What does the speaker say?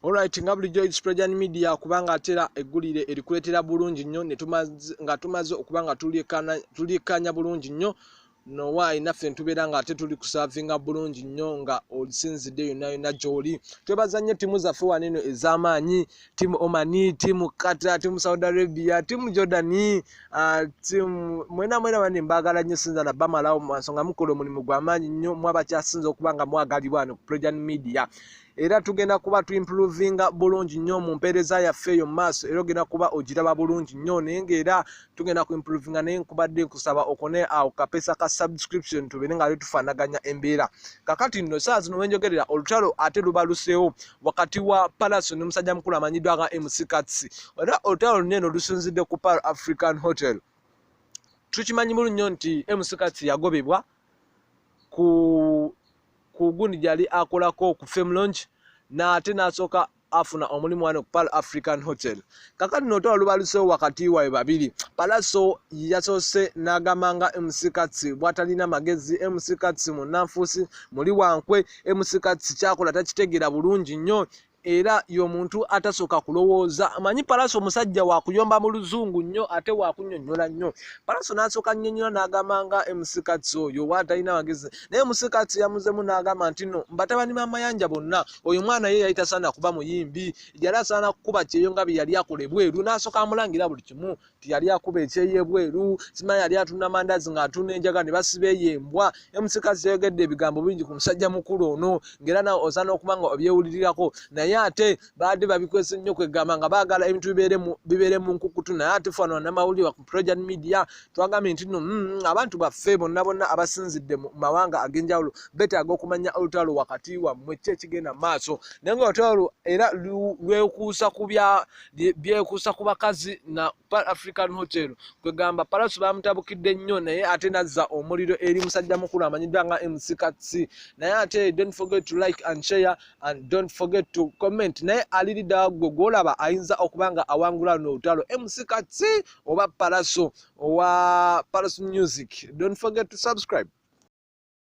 Alright, nga bulijjo it's Prejani Media kubanga atera eggulire erikuletera bulungi nnyo ne tumaze okubanga tulikanya bulungi nnyo no why naffe ntubeera nga ate tuli kusavinga bulungi nnyo nga olisinzidde yonna gy'oli. Twebaza nnyo ttiimu zaffe waneno ez'amaanyi, ttiimu Omani, ttiimu Qatar, ttiimu Saudi Arabia, ttiimu Jordan, ttiimu mwena bane mbaagala nnyo sinza na bamalawo mu nsonga mukola omulimu gw'amaanyi nnyo mwabakyasinza okuba nga mwagalibwa wano ku Prejani Media. Era tugenda kuba tuimprovinga bulungi nnyo mu mpeereza yaffe eyo mu maaso, era ogenda kuba ogiraba bulungi nnyo naye ng'era tugenda kuimprovinga naye nkubadde nkusaba okone awo kapeesa ka subscription tubeere nga tufaanaganya embeera. Kakati nno saa zino wenjogerera olutalo ate lubaluseewo wakati wa Palaso n'omusajja mukulu amanyiddwa nga MC Katsi. Era olutalo luneeno lusinzidde ku Pan African Hotel. Tukimanyi bulungi nnyo nti MC Katsi yagobebwa ku gundi gyali akolako ku Fame Lounge n'ate n'asooka afuna omulimu wano ku Pan African Hotel. Kakati n'olutalo lubaluseewo wakati waabwe babiri. Palaso yasoose n'agamba nga MC Katsi bw'atalina magezi, MC Katsi munnanfuusi muli wankwe, MC Katsi kyakola takitegeera bulungi nnyo era y'omuntu atasooka kulowooza. Amanyi Palaso omusajja wa kuyomba mu luzungu nnyo ate wa kunnyonnyola nnyo. Palaso n'asooka nnyonnyola n'agamba nga MC Katsi oyo bw'atalina magezi, naye MC Katsi yamuzemu n'agamba nti no batabani b'amayanja bonna oyo mwana ye yali tasaana kuba muyimbi, yali asaana kukuba kyeyo nga bye yali akola ebweru. N'asooka amulangira buli kimu ti yali akuba ekyeyo ebweru, simanyi yali atunda mandaazi ng'atunda enjaga ne basiba eyembwa. MC Katsi yayogedde ebigambo bingi ku musajja mukulu ono ng'era nawe osaana okuba nga obyewulirirako, naye ate baadde babikwese nnyo kwegamba nga baagala ebintu bibeere mu nkukutu. Naye ate fano namawulire ku Prejani Media twagambye nti no abantu baffe bonna abasinzidde mu mawanga ag'enjawulo beetaaga okumanya olutalo wakati wammwe ki ekigenda mu maaso. Naye nga olutalo era byekuusa ku bakazi na Pan African Hotel kwegamba Palaso bamutabukidde nnyo naye ate nazza omuliro eri musajja mukulu amanyiddwa nga MC Katsi. Naye ate don't forget to like and share and don't forget to comment. Naye aliridda gwe gw'olaba ayinza okuba nga awangula n'olutalo MC Katsi oba Palaso owa Palaso Music. Don't forget to subscribe.